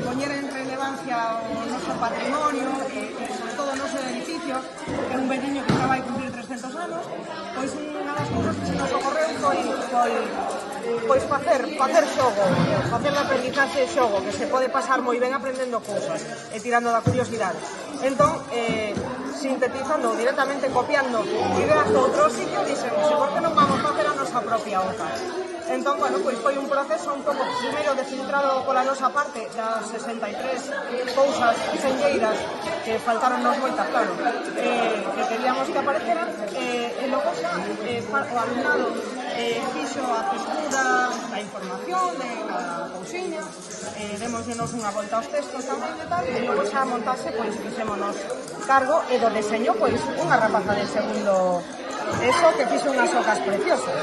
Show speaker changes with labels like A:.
A: poñer en relevancia o noso patrimonio e sobre todo o noso edificio, que é un veciño que xa vai cumplir 300 anos, pois unha das cousas que se nos ocorreu foi facer xogo, facer de aprendizaxe xogo, que se pode pasar moi ben aprendendo cousas e tirando da curiosidade. Entón, sintetizando, directamente copiando ideas de outro sitio, dixemos, por que non vamos facer a nosa propia OCA? Entón, bueno, pois foi un proceso un pouco primeiro de filtrado pola nosa parte das 63 cousas senlleiras que faltaronnos moitas, claro, que queríamos que apareceran, e logo xa o alumnado fixo a textura da información, da cousiña, demosnos unha volta aos textos tamén e tal, e logo xa a montaxe, pois fixémonos cargo, e do deseño, pois unha rapaza de segundo eso que fixo unhas ocas preciosas.